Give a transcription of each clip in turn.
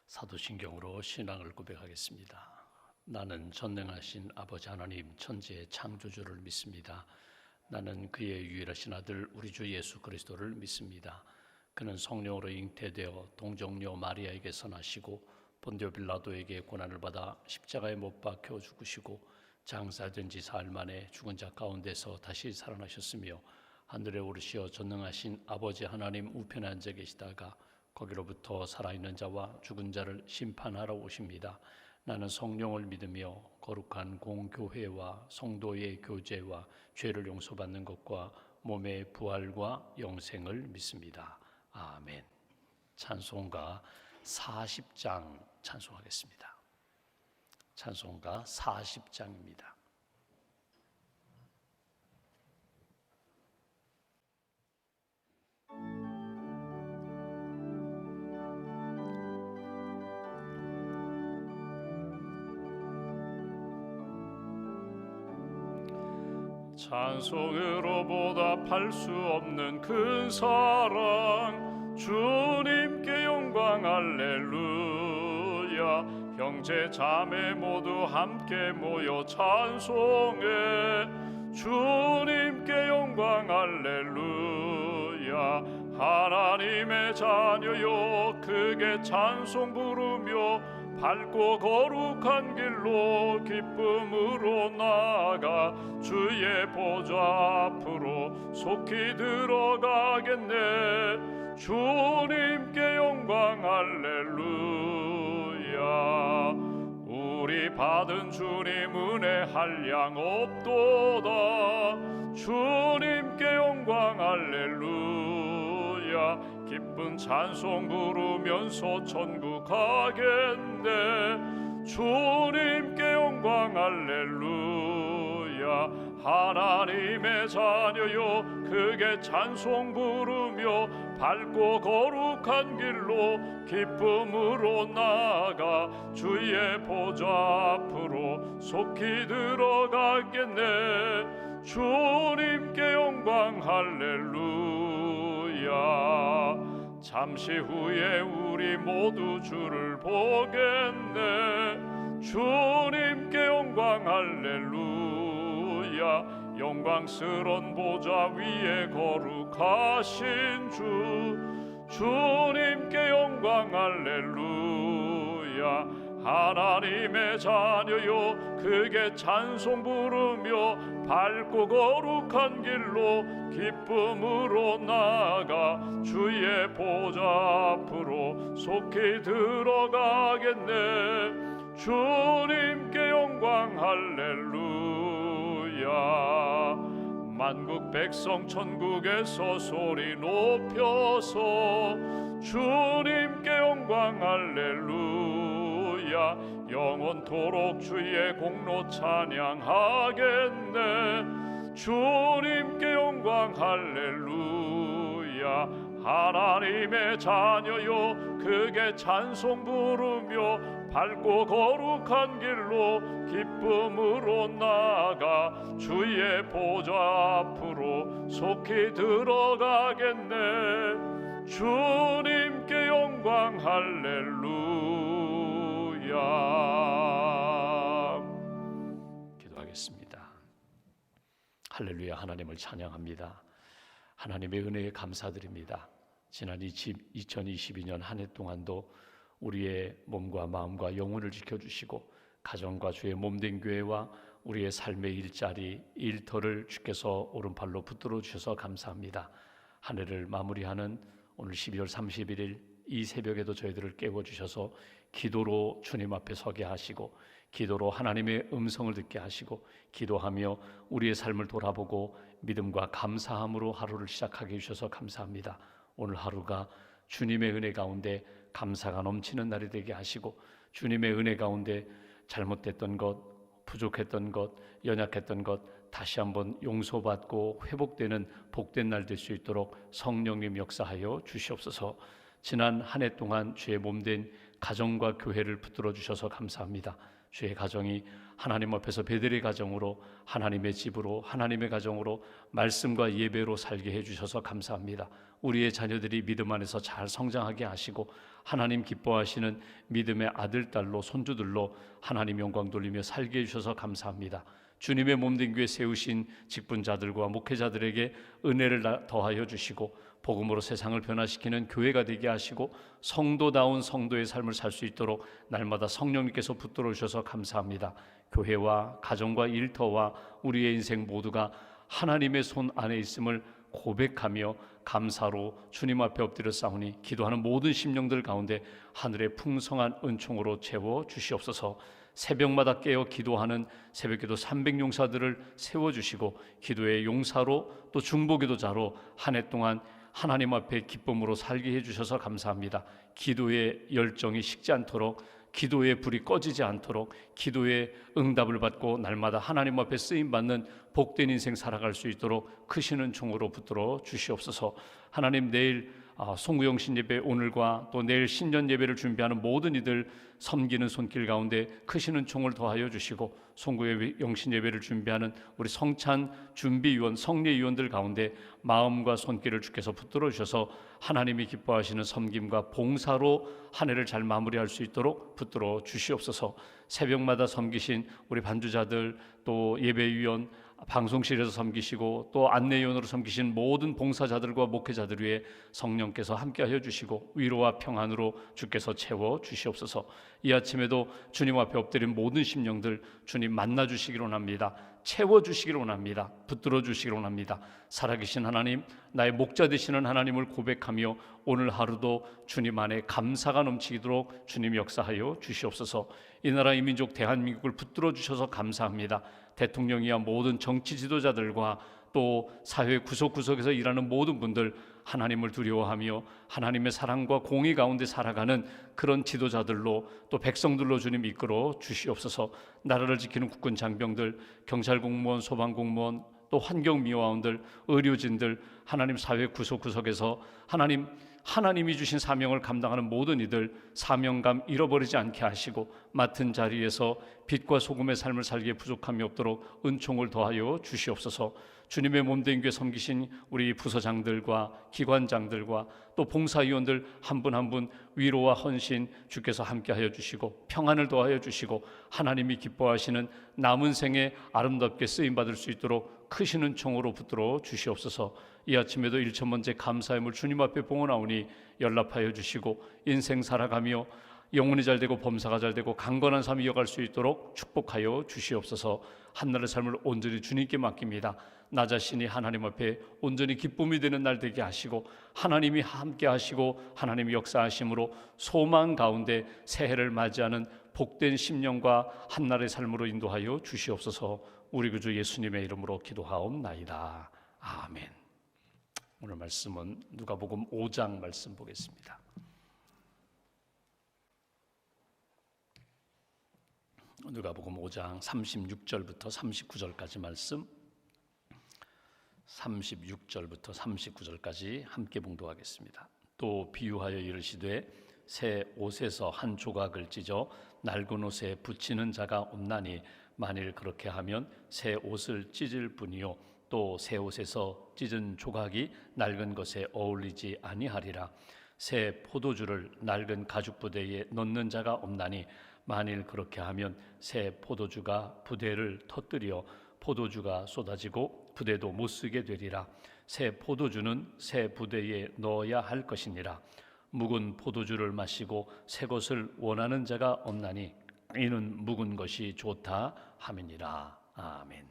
사도신경으로 신앙을 고백하겠습니다. 나는 전능하신 아버지 하나님 천지의 창조주를 믿습니다. 나는 그의 유일하신 아들 우리 주 예수 그리스도를 믿습니다. 그는 성령으로 잉태되어 동정녀 마리아에게서 나시고 본디오 빌라도에게 고난을 받아 십자가에 못 박혀 죽으시고 장사된 지 사흘 만에 죽은 자 가운데서 다시 살아나셨으며 하늘에 오르시어 전능하신 아버지 하나님 우편에 앉아 계시다가 거기로부터 살아있는 자와 죽은 자를 심판하러 오십니다. 나는 성령을 믿으며 거룩한 공교회와 성도의 교제와 죄를 용서받는 것과 몸의 부활과 영생을 믿습니다. 아멘. 찬송가 40장 찬송하겠습니다. 찬송가 40장입니다. 찬송으로 보답할 수 없는 큰 사랑 주님께 영광 할렐루야. 형제 자매 모두 함께 모여 찬송해 주님께 영광 할렐루야. 하나님의 자녀여 크게 찬송 부르며 밝고 거룩한 길로 기쁨으로 나아가 주의 보좌 앞으로 속히 들어가겠네. 주님께 영광 할렐루야. 우리 받은 주님 은혜 한량 없도다. 주님께 영광 할렐루야. 기쁜 찬송 부르면서 천국 가겠네. 주님께 영광 할렐루야. 하나님의 자녀여 크게 찬송 부르며 밝고 거룩한 길로 기쁨으로 나아가 주의 보좌 앞으로 속히 들어가겠네. 주님께 영광 할렐루야. 잠시 후에 우리 모두 주를 보겠네. 주님께 영광 할렐루야. 영광스런 보좌 위에 거룩하신 주님께 영광 할렐루야. 하나님의 자녀여 크게 찬송 부르며 밝고 거룩한 길로 기쁨으로 나아가 주의 보좌 앞으로 속히 들어가겠네. 주님께 영광 할렐루야. 만국 백성 천국에서 소리 높여서 주님께 영광 할렐루야. 영원토록 주의 공로 찬양하겠네. 주님께 영광 할렐루야. 하나님의 자녀여 크게 찬송 부르며 밝고 거룩한 길로 기쁨으로 나아가 주의 보좌 앞으로 속히 들어가겠네. 주님께 영광 할렐루야. 기도하겠습니다. 할렐루야. 하나님을 찬양합니다. 하나님의 은혜에 감사드립니다. 지난 2022년 한 해 동안도 우리의 몸과 마음과 영혼을 지켜주시고 가정과 주의 몸된 교회와 우리의 삶의 일자리, 일터를 주께서 오른팔로 붙들어 주셔서 감사합니다. 한 해를 마무리하는 오늘 12월 31일 이 새벽에도 저희들을 깨워주셔서 기도로 주님 앞에 서게 하시고 기도로 하나님의 음성을 듣게 하시고 기도하며 우리의 삶을 돌아보고 믿음과 감사함으로 하루를 시작하게 해주셔서 감사합니다. 오늘 하루가 주님의 은혜 가운데 감사가 넘치는 날이 되게 하시고 주님의 은혜 가운데 잘못됐던 것, 부족했던 것, 연약했던 것 다시 한번 용서받고 회복되는 복된 날 될 수 있도록 성령님 역사하여 주시옵소서. 지난 한 해 동안 주의 몸된 가정과 교회를 붙들어 주셔서 감사합니다. 주의 가정이 하나님 앞에서 베델의 가정으로, 하나님의 집으로, 하나님의 가정으로 말씀과 예배로 살게 해주셔서 감사합니다. 우리의 자녀들이 믿음 안에서 잘 성장하게 하시고 하나님 기뻐하시는 믿음의 아들, 딸로, 손주들로 하나님 영광 돌리며 살게 해주셔서 감사합니다. 주님의 몸된 교회 세우신 직분자들과 목회자들에게 은혜를 더하여 주시고 복음으로 세상을 변화시키는 교회가 되게 하시고 성도다운 성도의 삶을 살 수 있도록 날마다 성령님께서 붙들어 주셔서 감사합니다. 교회와 가정과 일터와 우리의 인생 모두가 하나님의 손 안에 있음을 고백하며 감사로 주님 앞에 엎드려 싸우니 기도하는 모든 심령들 가운데 하늘의 풍성한 은총으로 채워 주시옵소서. 새벽마다 깨어 기도하는 새벽기도 300용사들을 세워주시고 기도의 용사로 또 중보기도자로 한 해 동안 하나님 앞에 기쁨으로 살게 해주셔서 감사합니다. 기도의 열정이 식지 않도록, 기도의 불이 꺼지지 않도록, 기도의 응답을 받고 날마다 하나님 앞에 쓰임받는 복된 인생 살아갈 수 있도록 크시는 종으로 붙들어 주시옵소서. 하나님, 내일 송구영신 예배, 오늘과 또 내일 신년 예배를 준비하는 모든 이들 섬기는 손길 가운데 크시는 총을 더하여 주시고 송구영신 예배를 준비하는 우리 성찬 준비위원, 성례위원들 가운데 마음과 손길을 주께서 붙들어 주셔서 하나님이 기뻐하시는 섬김과 봉사로 한 해를 잘 마무리할 수 있도록 붙들어 주시옵소서. 새벽마다 섬기신 우리 반주자들, 또 예배위원, 방송실에서 섬기시고 또 안내위원으로 섬기신 모든 봉사자들과 목회자들 위해 성령께서 함께하여 주시고 위로와 평안으로 주께서 채워 주시옵소서. 이 아침에도 주님 앞에 엎드린 모든 심령들 주님 만나 주시기를 원합니다. 채워 주시기를 원합니다. 붙들어 주시기를 원합니다. 살아계신 하나님, 나의 목자 되시는 하나님을 고백하며 오늘 하루도 주님 안에 감사가 넘치도록 주님 역사하여 주시옵소서. 이 나라 이 민족 대한민국을 붙들어 주셔서 감사합니다. 대통령이야 모든 정치 지도자들과 또 사회 구석구석에서 일하는 모든 분들 하나님을 두려워하며 하나님의 사랑과 공의 가운데 살아가는 그런 지도자들로 또 백성들로 주님 이끌어 주시옵소서. 나라를 지키는 국군 장병들, 경찰 공무원, 소방 공무원, 또 환경미화원들, 의료진들, 하나님 사회 구석구석에서 하나님이 주신 사명을 감당하는 모든 이들 사명감 잃어버리지 않게 하시고 맡은 자리에서 빛과 소금의 삶을 살기에 부족함이 없도록 은총을 더하여 주시옵소서. 주님의 몸된 교회 섬기신 우리 부서장들과 기관장들과 또 봉사위원들 한 분 한 분 위로와 헌신 주께서 함께하여 주시고 평안을 더하여 주시고 하나님이 기뻐하시는 남은 생에 아름답게 쓰임받을 수 있도록 크시는 총으로 붙들어 주시옵소서. 이 아침에도 1,000번째 감사의 물 주님 앞에 봉헌하오니 연락하여 주시고 인생 살아가며 영혼이 잘되고 범사가 잘되고 강건한 삶 이어갈 수 있도록 축복하여 주시옵소서. 한날의 삶을 온전히 주님께 맡깁니다. 나 자신이 하나님 앞에 온전히 기쁨이 되는 날 되게 하시고 하나님이 함께 하시고 하나님이 역사하심으로 소망 가운데 새해를 맞이하는 복된 심령과 한날의 삶으로 인도하여 주시옵소서. 우리 구주 예수님의 이름으로 기도하옵나이다. 아멘. 오늘 말씀은 누가복음 5장 말씀 보겠습니다. 누가복음 5장 36절부터 39절까지 말씀, 36절부터 39절까지 함께 봉독하겠습니다. 또 비유하여 이르시되 새 옷에서 한 조각을 찢어 낡은 옷에 붙이는 자가 없나니 만일 그렇게 하면 새 옷을 찢을 뿐이요 또 새 옷에서 찢은 조각이 낡은 것에 어울리지 아니하리라. 새 포도주를 낡은 가죽 부대에 넣는 자가 없나니 만일 그렇게 하면 새 포도주가 부대를 터뜨려 포도주가 쏟아지고 부대도 못 쓰게 되리라. 새 포도주는 새 부대에 넣어야 할 것이니라. 묵은 포도주를 마시고 새 것을 원하는 자가 없나니 이는 묵은 것이 좋다 함이니라. 아멘.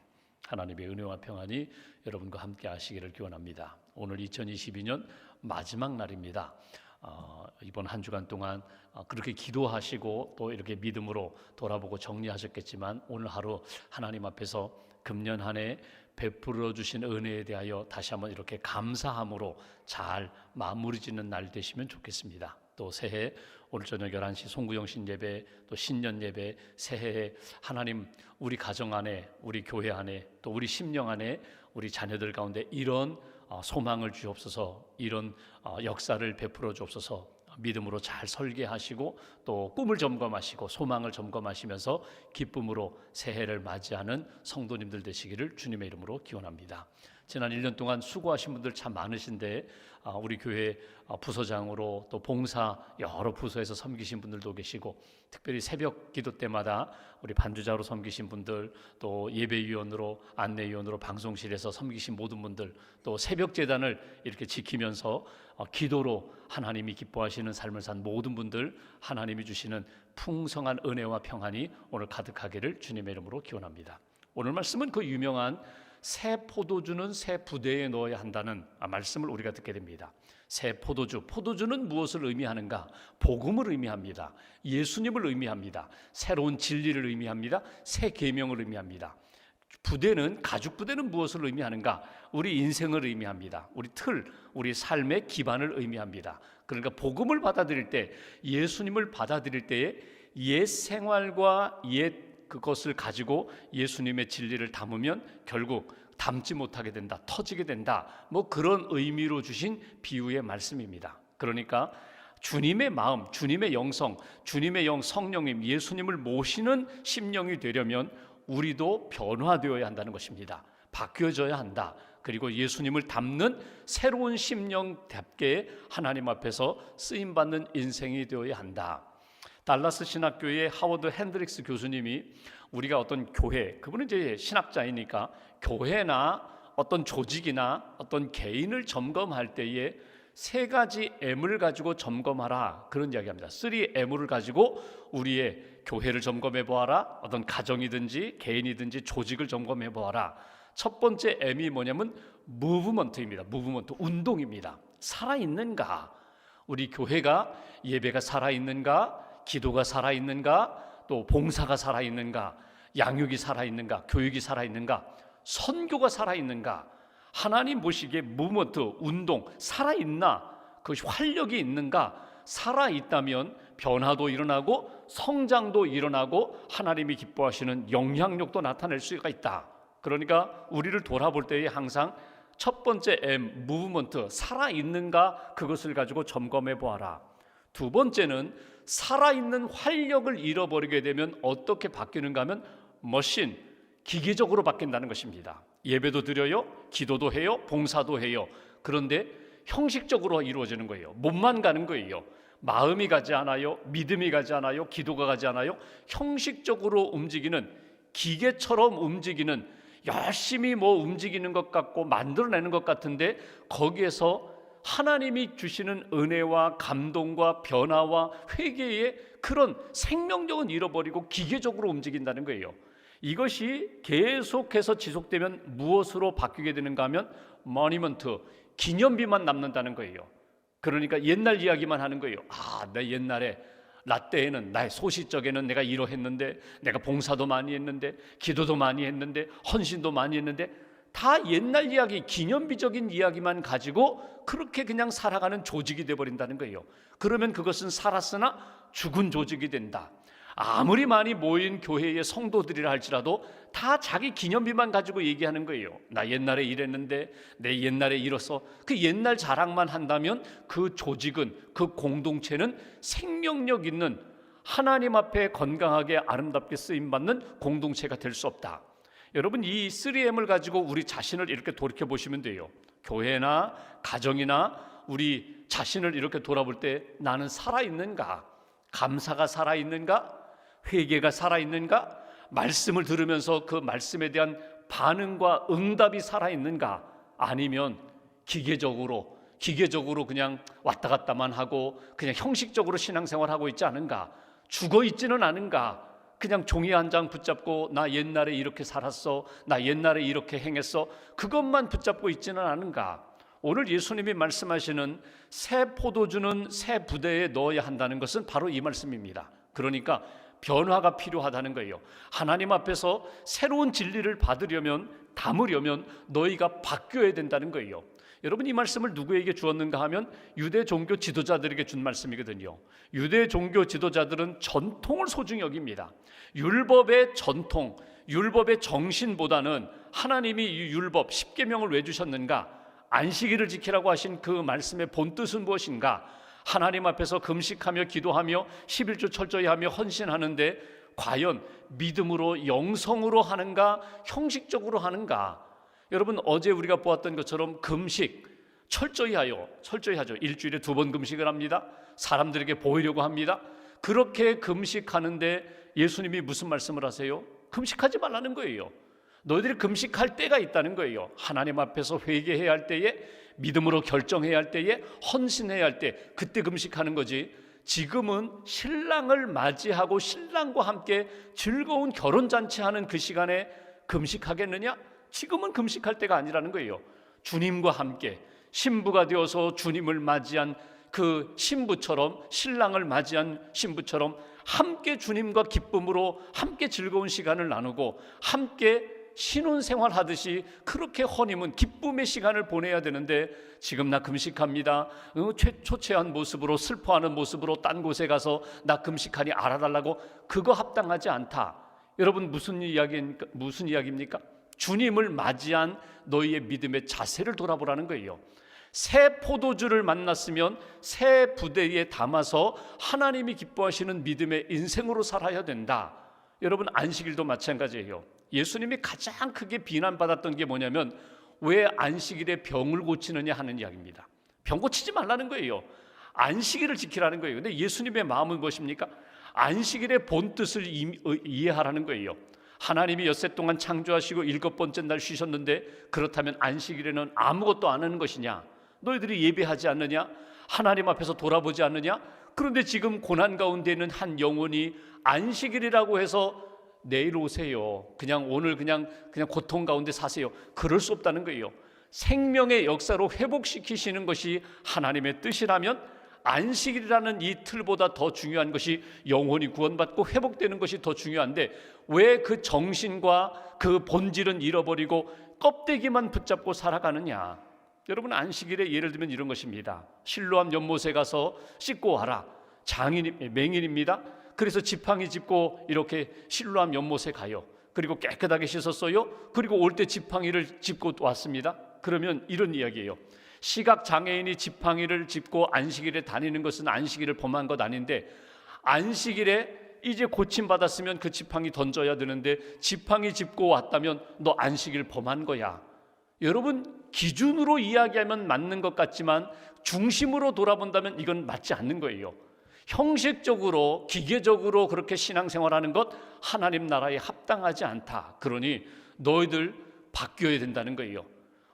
하나님의 은혜와 평안이 여러분과 함께 하시기를 기원합니다. 오늘 2022년 마지막 날입니다. 이번 한 주간 동안 그렇게 기도하시고 또 이렇게 믿음으로 돌아보고 정리하셨겠지만 오늘 하루 하나님 앞에서 금년 한 해 베풀어 주신 은혜에 대하여 다시 한번 이렇게 감사함으로 잘 마무리 짓는 날 되시면 좋겠습니다. 또 새해 오늘 저녁 11시 송구영신 예배, 또 신년 예배, 새해에 하나님 우리 가정 안에, 우리 교회 안에, 또 우리 심령 안에, 우리 자녀들 가운데 이런 소망을 주옵소서, 이런 역사를 베풀어 주옵소서, 믿음으로 잘 설계하시고 또 꿈을 점검하시고 소망을 점검하시면서 기쁨으로 새해를 맞이하는 성도님들 되시기를 주님의 이름으로 기원합니다. 지난 1년 동안 수고하신 분들 참 많으신데 우리 교회 부서장으로 또 봉사 여러 부서에서 섬기신 분들도 계시고, 특별히 새벽 기도 때마다 우리 반주자로 섬기신 분들, 또 예배위원으로 안내위원으로 방송실에서 섬기신 모든 분들, 또 새벽 제단을 이렇게 지키면서 기도로 하나님이 기뻐하시는 삶을 산 모든 분들, 하나님이 주시는 풍성한 은혜와 평안이 오늘 가득하기를 주님의 이름으로 기원합니다. 오늘 말씀은 그 유명한 새 포도주는 새 부대에 넣어야 한다는 말씀을 우리가 듣게 됩니다. 새 포도주, 포도주는 무엇을 의미하는가? 복음을 의미합니다. 예수님을 의미합니다. 새로운 진리를 의미합니다. 새 계명을 의미합니다. 부대는, 가죽 부대는 무엇을 의미하는가? 우리 인생을 의미합니다. 우리 틀, 우리 삶의 기반을 의미합니다. 그러니까 복음을 받아들일 때, 예수님을 받아들일 때에 옛 생활과 옛 그것을 가지고 예수님의 진리를 담으면 결국 담지 못하게 된다, 터지게 된다, 뭐 그런 의미로 주신 비유의 말씀입니다. 그러니까 주님의 마음, 주님의 영성, 주님의 영 성령님, 예수님을 모시는 심령이 되려면 우리도 변화되어야 한다는 것입니다. 바뀌어져야 한다. 그리고 예수님을 담는 새로운 심령답게 하나님 앞에서 쓰임받는 인생이 되어야 한다. 달라스 신학교의 하워드 핸드릭스 교수님이 우리가 어떤 교회, 그분은 이제 신학자이니까 교회나 어떤 조직이나 어떤 개인을 점검할 때에 세 가지 M을 가지고 점검하라, 그런 이야기합니다. 3M을 가지고 우리의 교회를 점검해 보아라, 어떤 가정이든지 개인이든지 조직을 점검해 보아라. 첫 번째 M이 뭐냐면 무브먼트입니다. 무브먼트, 운동입니다. 살아있는가? 우리 교회가 예배가 살아있는가? 기도가 살아있는가? 또 봉사가 살아있는가? 양육이 살아있는가? 교육이 살아있는가? 선교가 살아있는가? 하나님 보시기에 무브먼트, 운동, 살아있나? 그것이 활력이 있는가? 살아있다면 변화도 일어나고 성장도 일어나고 하나님이 기뻐하시는 영향력도 나타낼 수가 있다. 그러니까 우리를 돌아볼 때에 항상 첫 번째 M, 무브먼트, 살아있는가? 그것을 가지고 점검해 보아라. 두 번째는 살아있는 활력을 잃어버리게 되면 어떻게 바뀌는가 하면 머신, 기계적으로 바뀐다는 것입니다. 예배도 드려요, 기도도 해요, 봉사도 해요. 그런데 형식적으로 이루어지는 거예요. 몸만 가는 거예요. 마음이 가지 않아요, 믿음이 가지 않아요, 기도가 가지 않아요. 형식적으로 움직이는, 기계처럼 움직이는, 열심히 뭐 움직이는 것 같고 만들어내는 것 같은데 거기에서 하나님이 주시는 은혜와 감동과 변화와 회개의 그런 생명력은 잃어버리고 기계적으로 움직인다는 거예요. 이것이 계속해서 지속되면 무엇으로 바뀌게 되는가 하면 모니먼트, 기념비만 남는다는 거예요. 그러니까 옛날 이야기만 하는 거예요. 내 옛날에 나 때에는, 나의 소시적에는 내가 이러했는데, 내가 봉사도 많이 했는데, 기도도 많이 했는데, 헌신도 많이 했는데, 다 옛날 이야기, 기념비적인 이야기만 가지고 그렇게 그냥 살아가는 조직이 되어버린다는 거예요. 그러면 그것은 살았으나 죽은 조직이 된다. 아무리 많이 모인 교회의 성도들이라 할지라도 다 자기 기념비만 가지고 얘기하는 거예요. 나 옛날에 이랬는데, 내 옛날에 이뤄서, 그 옛날 자랑만 한다면 그 조직은, 그 공동체는 생명력 있는 하나님 앞에 건강하게 아름답게 쓰임받는 공동체가 될 수 없다. 여러분, 이 3M을 가지고 우리 자신을 이렇게 돌이켜 보시면 돼요. 교회나 가정이나 우리 자신을 이렇게 돌아볼 때 나는 살아있는가? 감사가 살아있는가? 회개가 살아있는가? 말씀을 들으면서 그 말씀에 대한 반응과 응답이 살아있는가? 아니면 기계적으로 그냥 왔다 갔다만 하고 그냥 형식적으로 신앙생활하고 있지 않은가? 죽어 있지는 않은가? 그냥 종이 한 장 붙잡고 나 옛날에 이렇게 살았어, 나 옛날에 이렇게 행했어, 그것만 붙잡고 있지는 않은가? 오늘 예수님이 말씀하시는 새 포도주는 새 부대에 넣어야 한다는 것은 바로 이 말씀입니다. 그러니까 변화가 필요하다는 거예요. 하나님 앞에서 새로운 진리를 받으려면, 담으려면 너희가 바뀌어야 된다는 거예요. 여러분, 이 말씀을 누구에게 주었는가 하면 유대 종교 지도자들에게 준 말씀이거든요. 유대 종교 지도자들은 전통을 소중히 여깁니다. 율법의 전통, 율법의 정신보다는 하나님이 이 율법 10계명을 왜 주셨는가? 안식일을 지키라고 하신 그 말씀의 본뜻은 무엇인가? 하나님 앞에서 금식하며 기도하며 11조 철저히 하며 헌신하는데 과연 믿음으로 영성으로 하는가 형식적으로 하는가? 여러분, 어제 우리가 보았던 것처럼 금식 철저히 하죠. 일주일에 2번 금식을 합니다. 사람들에게 보이려고 합니다. 그렇게 금식하는데 예수님이 무슨 말씀을 하세요? 금식하지 말라는 거예요. 너희들이 금식할 때가 있다는 거예요. 하나님 앞에서 회개해야 할 때에, 믿음으로 결정해야 할 때에, 헌신해야 할 때, 그때 금식하는 거지. 지금은 신랑을 맞이하고 신랑과 함께 즐거운 결혼잔치하는 그 시간에 금식하겠느냐? 지금은 금식할 때가 아니라는 거예요. 주님과 함께 신부가 되어서 주님을 맞이한 그 신부처럼, 신랑을 맞이한 신부처럼 함께 주님과 기쁨으로 함께 즐거운 시간을 나누고 함께 신혼생활 하듯이 그렇게 허니문 기쁨의 시간을 보내야 되는데, 지금 나 금식합니다, 초췌한 모습으로, 슬퍼하는 모습으로 딴 곳에 가서 나 금식하니 알아달라고, 그거 합당하지 않다. 여러분, 무슨 이야기입니까? 주님을 맞이한 너희의 믿음의 자세를 돌아보라는 거예요. 새 포도주를 만났으면 새 부대에 담아서 하나님이 기뻐하시는 믿음의 인생으로 살아야 된다. 여러분, 안식일도 마찬가지예요. 예수님이 가장 크게 비난받았던 게 뭐냐면 왜 안식일에 병을 고치느냐 하는 이야기입니다. 병 고치지 말라는 거예요. 안식일을 지키라는 거예요. 근데 예수님의 마음은 무엇입니까? 안식일의 본뜻을 이해하라는 거예요. 하나님이 엿새 동안 창조하시고 7번째 날 쉬셨는데, 그렇다면 안식일에는 아무것도 안 하는 것이냐? 너희들이 예배하지 않느냐? 하나님 앞에서 돌아보지 않느냐? 그런데 지금 고난 가운데 있는 한 영혼이 안식일이라고 해서 내일 오세요, 그냥 오늘 그냥 고통 가운데 사세요, 그럴 수 없다는 거예요. 생명의 역사로 회복시키시는 것이 하나님의 뜻이라면 안식일이라는 이 틀보다 더 중요한 것이 영혼이 구원받고 회복되는 것이 더 중요한데, 왜 그 정신과 그 본질은 잃어버리고 껍데기만 붙잡고 살아가느냐? 여러분, 안식일에 예를 들면 이런 것입니다. 실로암 연못에 가서 씻고 와라. 맹인입니다. 그래서 지팡이 짚고 이렇게 실로암 연못에 가요. 그리고 깨끗하게 씻었어요. 그리고 올 때 지팡이를 짚고 왔습니다. 그러면 이런 이야기예요. 시각 장애인이 지팡이를 짚고 안식일에 다니는 것은 안식일을 범한 것 아닌데, 안식일에 이제 고침받았으면 그 지팡이 던져야 되는데 지팡이 짚고 왔다면 너 안식일 범한 거야. 여러분, 기준으로 이야기하면 맞는 것 같지만 중심으로 돌아본다면 이건 맞지 않는 거예요. 형식적으로 기계적으로 그렇게 신앙생활하는 것 하나님 나라에 합당하지 않다. 그러니 너희들 바뀌어야 된다는 거예요.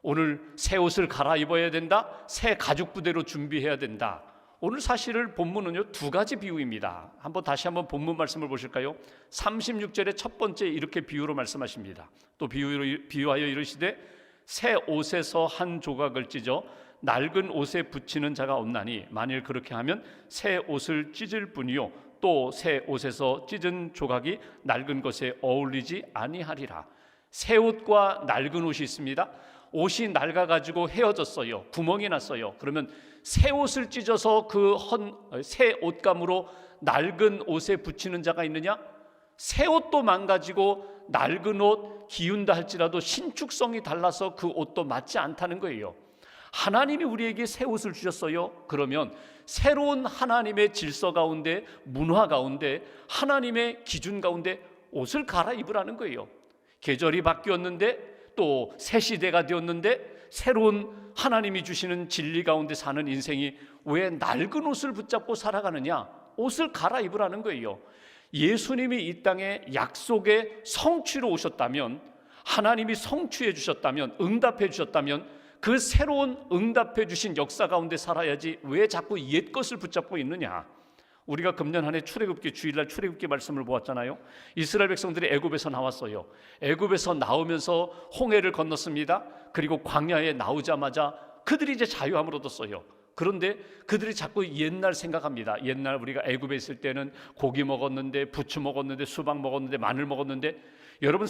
오늘 새 옷을 갈아입어야 된다. 새 가죽 부대로 준비해야 된다. 오늘 사실을 본문은요 2가지 비유입니다. 다시 한번 본문 말씀을 보실까요? 36절의 첫 번째 이렇게 비유로 말씀하십니다. 또 비유하여 이르시되 새 옷에서 한 조각을 찢어 낡은 옷에 붙이는 자가 없나니 만일 그렇게 하면 새 옷을 찢을 뿐이요 또 새 옷에서 찢은 조각이 낡은 것에 어울리지 아니하리라. 새 옷과 낡은 옷이 있습니다. 옷이 낡아가지고 헤어졌어요. 구멍이 났어요. 그러면 새 옷을 찢어서 그 새 옷감으로 낡은 옷에 붙이는 자가 있느냐? 새 옷도 망가지고 낡은 옷 기운다 할지라도 신축성이 달라서 그 옷도 맞지 않다는 거예요. 하나님이 우리에게 새 옷을 주셨어요. 그러면 새로운 하나님의 질서 가운데, 문화 가운데, 하나님의 기준 가운데 옷을 갈아입으라는 거예요. 계절이 바뀌었는데 또 새 시대가 되었는데 새로운 하나님이 주시는 진리 가운데 사는 인생이 왜 낡은 옷을 붙잡고 살아가느냐? 옷을 갈아입으라는 거예요. 예수님이 이 땅에 약속의 성취로 오셨다면, 하나님이 성취해 주셨다면, 응답해 주셨다면 그 새로운 응답해 주신 역사 가운데 살아야지 왜 자꾸 옛 것을 붙잡고 있느냐? 우리가 금년 한 해 출애굽기 주일날 출애굽기 말씀을 보았잖아요. 이스라엘 백성들이 애굽에서 나왔어요. 애굽에서 나오면서 홍해를 건넜습니다. 그리고 광야에 나오자마자 그들이 이제 자유함을 얻었어요. 그런데 그들이 자꾸 옛날 생각합니다. 옛날 우리가 애굽에 있을 때는 고기 먹었는데, 부추 먹었는데, 수박 먹었는데, 마늘 먹었는데, 여러분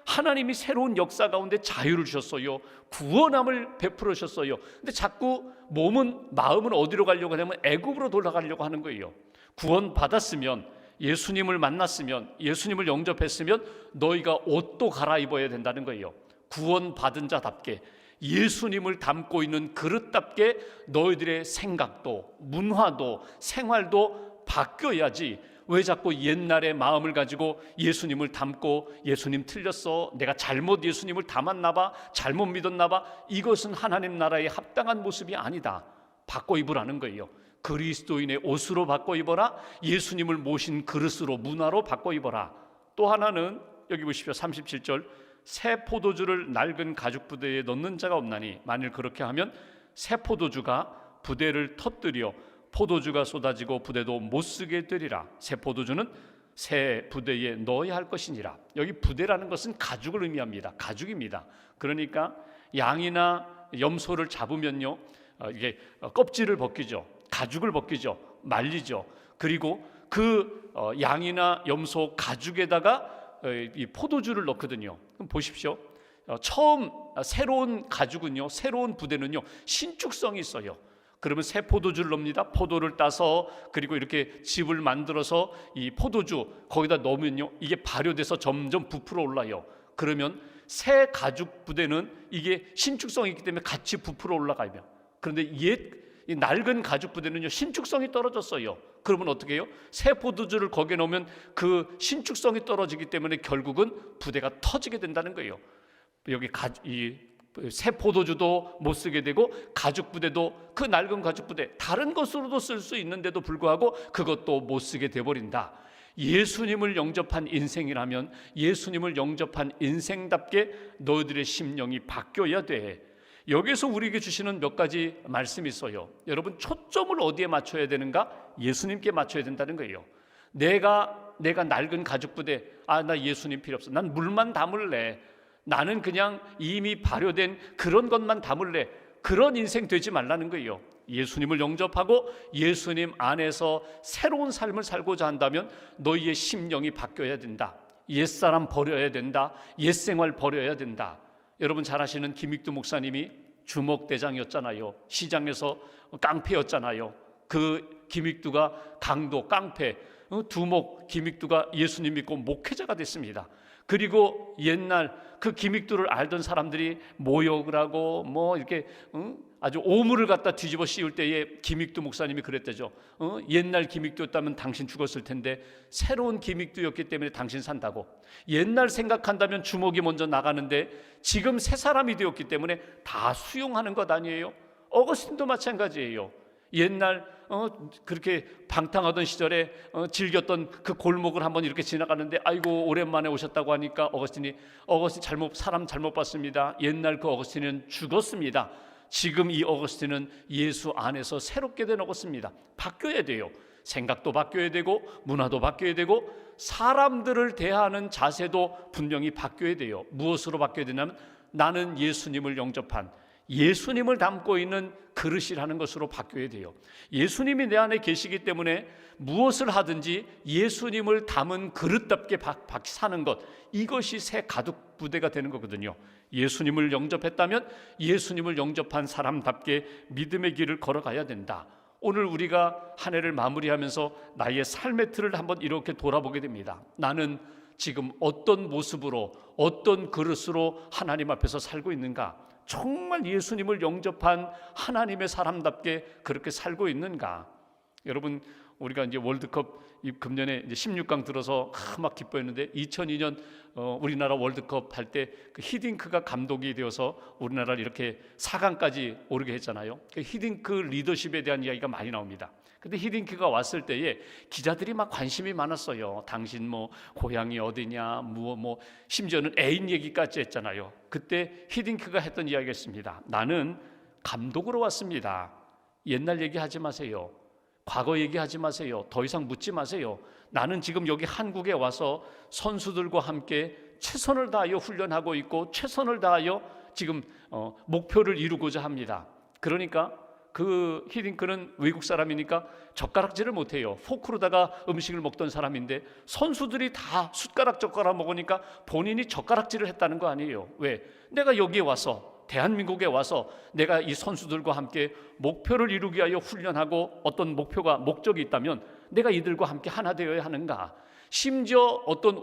하나님이 새로운 역사 가운데 자유를 주셨어요. 구원함을 베풀어 주셨어요. 근데 자꾸 마음은 어디로 가려고 하냐면 애굽으로 돌아가려고 하는 거예요. 구원 받았으면, 예수님을 만났으면, 예수님을 영접했으면 너희가 옷도 갈아입어야 된다는 거예요. 구원 받은 자답게, 예수님을 담고 있는 그릇답게 너희들의 생각도 문화도 생활도 바뀌어야지. 왜 자꾸 옛날의 마음을 가지고 예수님을 담고 예수님 틀렸어, 내가 잘못 예수님을 담았나 봐, 잘못 믿었나 봐. 이것은 하나님 나라에 합당한 모습이 아니다. 바꿔 입으라는 거예요. 그리스도인의 옷으로 바꿔 입어라. 예수님을 모신 그릇으로 문화로 바꿔 입어라. 또 하나는 여기 보십시오. 37절, 새 포도주를 낡은 가죽 부대에 넣는 자가 없나니 만일 그렇게 하면 새 포도주가 부대를 터뜨려 포도주가 쏟아지고 부대도 못 쓰게 되리라. 새 포도주는 새 부대에 넣어야 할 것이니라. 여기 부대라는 것은 가죽을 의미합니다. 가죽입니다. 그러니까 양이나 염소를 잡으면요, 이게 껍질을 벗기죠. 가죽을 벗기죠. 말리죠. 그리고 그 양이나 염소 가죽에다가 이 포도주를 넣거든요. 그럼 보십시오. 처음 새로운 가죽은요, 새로운 부대는요, 신축성이 있어요. 그러면 새 포도주를 넣습니다. 포도를 따서 그리고 이렇게 즙을 만들어서 이 포도주 거기다 넣으면요, 이게 발효돼서 점점 부풀어 올라요. 그러면 새 가죽 부대는 이게 신축성이 있기 때문에 같이 부풀어 올라가요. 그런데 이 낡은 가죽 부대는요, 신축성이 떨어졌어요. 그러면 어떻게 해요? 새 포도주를 거기에 넣으면 그 신축성이 떨어지기 때문에 결국은 부대가 터지게 된다는 거예요. 여기 새 포도주도 못 쓰게 되고 가죽 부대도 그 낡은 가죽 부대 다른 것으로도 쓸 수 있는데도 불구하고 그것도 못 쓰게 돼버린다. 예수님을 영접한 인생이라면 예수님을 영접한 인생답게 너희들의 심령이 바뀌어야 돼. 여기서 우리에게 주시는 몇 가지 말씀이 있어요. 여러분, 초점을 어디에 맞춰야 되는가? 예수님께 맞춰야 된다는 거예요. 내가 낡은 가죽 부대, 나 예수님 필요 없어, 난 물만 담을래, 나는 그냥 이미 발효된 그런 것만 담을래, 그런 인생 되지 말라는 거예요. 예수님을 영접하고 예수님 안에서 새로운 삶을 살고자 한다면 너희의 심령이 바뀌어야 된다. 옛사람 버려야 된다. 옛생활 버려야 된다. 여러분 잘 아시는 김익두 목사님이 주먹대장이었잖아요. 시장에서 깡패였잖아요. 그 김익두가 강도, 깡패, 두목 김익두가 예수님 믿고 목회자가 됐습니다. 그리고 옛날 그 김익두를 알던 사람들이 모욕을 하고 이렇게 아주 오물을 갖다 뒤집어 씌울 때에 김익두 목사님이 그랬대죠. 옛날 김익두였다면 당신 죽었을 텐데 새로운 김익두였기 때문에 당신 산다고. 옛날 생각한다면 주먹이 먼저 나가는데 지금 새 사람이 되었기 때문에 다 수용하는 것 아니에요? 어거스틴도 마찬가지예요. 옛날 그렇게 방탕하던 시절에 즐겼던 그 골목을 한번 이렇게 지나가는데 아이고 오랜만에 오셨다고 하니까 어거스틴 사람 잘못 봤습니다. 옛날 그 어거스틴은 죽었습니다. 지금 이 어거스틴은 예수 안에서 새롭게 된 어거스틴입니다. 바뀌어야 돼요. 생각도 바뀌어야 되고 문화도 바뀌어야 되고 사람들을 대하는 자세도 분명히 바뀌어야 돼요. 무엇으로 바뀌어야 되냐면 나는 예수님을 영접한, 예수님을 담고 있는 그릇이라는 것으로 바뀌어야 돼요. 예수님이 내 안에 계시기 때문에 무엇을 하든지 예수님을 담은 그릇답게 사는 것, 이것이 새 가죽 부대가 되는 거거든요. 예수님을 영접했다면 예수님을 영접한 사람답게 믿음의 길을 걸어가야 된다. 오늘 우리가 한 해를 마무리하면서 나의 삶의 틀을 한번 이렇게 돌아보게 됩니다. 나는 지금 어떤 모습으로, 어떤 그릇으로 하나님 앞에서 살고 있는가? 정말 예수님을 영접한 하나님의 사람답게 그렇게 살고 있는가? 여러분, 우리가 이제 월드컵 금년에 이제 16강 들어서 막 기뻐했는데 2002년 우리나라 월드컵 할 때 그 히딩크가 감독이 되어서 우리나라를 이렇게 4강까지 오르게 했잖아요. 그 히딩크 리더십에 대한 이야기가 많이 나옵니다. 근데 히딩크가 왔을 때에 기자들이 막 관심이 많았어요. 당신 고향이 어디냐, 심지어는 애인 얘기까지 했잖아요. 그때 히딩크가 했던 이야기가 있습니다. 나는 감독으로 왔습니다. 옛날 얘기하지 마세요. 과거 얘기하지 마세요. 더 이상 묻지 마세요. 나는 지금 여기 한국에 와서 선수들과 함께 최선을 다하여 훈련하고 있고 최선을 다하여 지금 목표를 이루고자 합니다. 그러니까 그 히딩크는 외국 사람이니까 젓가락질을 못해요. 포크로다가 음식을 먹던 사람인데 선수들이 다 숟가락 젓가락 먹으니까 본인이 젓가락질을 했다는 거 아니에요. 왜? 내가 여기에 와서 대한민국에 와서 내가 이 선수들과 함께 목표를 이루기 위하여 훈련하고 어떤 목적이 있다면 내가 이들과 함께 하나 되어야 하는가? 심지어 어떤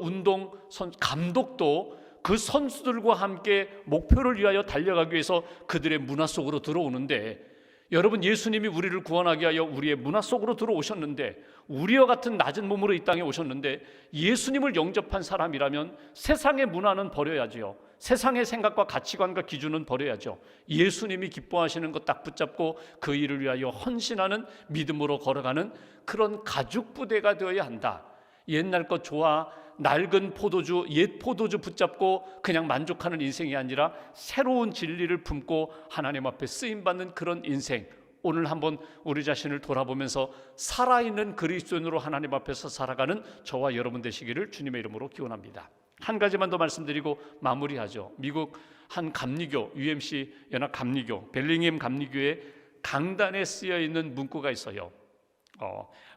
감독도 그 선수들과 함께 목표를 위하여 달려가기 위해서 그들의 문화 속으로 들어오는데, 여러분, 예수님이 우리를 구원하기 위하여 우리의 문화 속으로 들어오셨는데, 우리와 같은 낮은 몸으로 이 땅에 오셨는데, 예수님을 영접한 사람이라면 세상의 문화는 버려야지요. 세상의 생각과 가치관과 기준은 버려야죠. 예수님이 기뻐하시는 것 딱 붙잡고 그 일을 위하여 헌신하는 믿음으로 걸어가는 그런 가죽 부대가 되어야 한다. 옛날 것 좋아, 낡은 포도주, 옛 포도주 붙잡고 그냥 만족하는 인생이 아니라 새로운 진리를 품고 하나님 앞에 쓰임받는 그런 인생, 오늘 한번 우리 자신을 돌아보면서 살아있는 그리스도인으로 하나님 앞에서 살아가는 저와 여러분 되시기를 주님의 이름으로 기원합니다. 한 가지만 더 말씀드리고 마무리하죠. 미국 한 감리교, UMC 연합 감리교, 벨링햄 감리교의 강단에 쓰여 있는 문구가 있어요.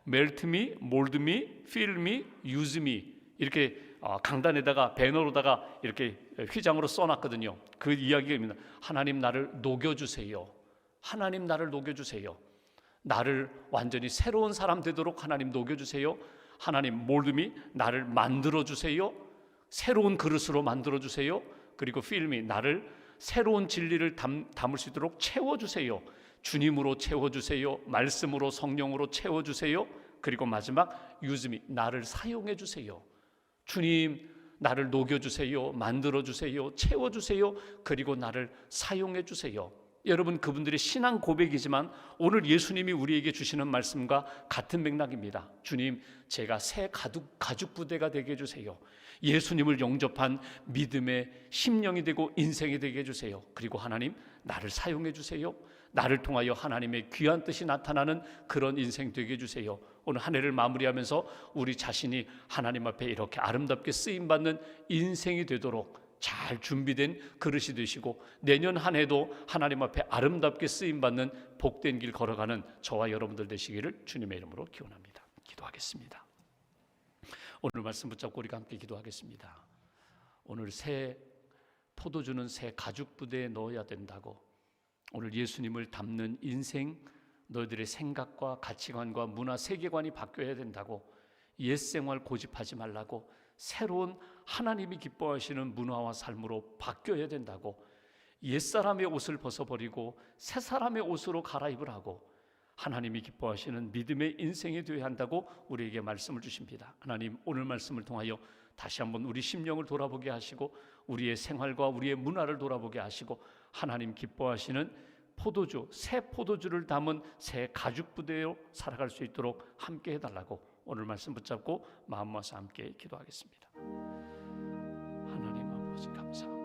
Melt me, mold me, fill me, use me, 이렇게 강단에다가 배너로다가 이렇게 휘장으로 써놨거든요. 그 이야기입니다. 하나님 나를 녹여주세요. 하나님 나를 녹여주세요. 나를 완전히 새로운 사람 되도록 하나님 녹여주세요. 하나님 mold me, 나를 만들어주세요. 새로운 그릇으로 만들어주세요. 그리고 fill me, 나를 새로운 진리를 담을 수 있도록 채워주세요. 주님으로 채워주세요. 말씀으로, 성령으로 채워주세요. 그리고 마지막 use me, 나를 사용해주세요. 주님, 나를 녹여주세요. 만들어주세요. 채워주세요. 그리고 나를 사용해주세요. 여러분, 그분들의 신앙 고백이지만 오늘 예수님이 우리에게 주시는 말씀과 같은 맥락입니다. 주님, 제가 새 가죽 부대가 되게 해주세요. 예수님을 영접한 믿음의 심령이 되고 인생이 되게 해주세요. 그리고 하나님, 나를 사용해 주세요. 나를 통하여 하나님의 귀한 뜻이 나타나는 그런 인생 되게 해주세요. 오늘 한 해를 마무리하면서 우리 자신이 하나님 앞에 이렇게 아름답게 쓰임받는 인생이 되도록 잘 준비된 그릇이 되시고, 내년 한 해도 하나님 앞에 아름답게 쓰임받는 복된 길 걸어가는 저와 여러분들 되시기를 주님의 이름으로 기원합니다. 기도하겠습니다. 오늘 말씀 붙잡고 우리가 함께 기도하겠습니다. 오늘 새 포도주는 새 가죽 부대에 넣어야 된다고, 오늘 예수님을 담는 인생, 너희들의 생각과 가치관과 문화 세계관이 바뀌어야 된다고, 옛 생활 고집하지 말라고, 새로운 하나님이 기뻐하시는 문화와 삶으로 바뀌어야 된다고, 옛사람의 옷을 벗어버리고 새 사람의 옷으로 갈아입으라 하고, 하나님이 기뻐하시는 믿음의 인생이 되어야 한다고 우리에게 말씀을 주십니다. 하나님, 오늘 말씀을 통하여 다시 한번 우리 심령을 돌아보게 하시고 우리의 생활과 우리의 문화를 돌아보게 하시고, 하나님 기뻐하시는 포도주, 새 포도주를 담은 새 가죽 부대로 살아갈 수 있도록 함께 해달라고 오늘 말씀 붙잡고 마음 모아서 함께 기도하겠습니다. 하나님 아버지 감사합니다.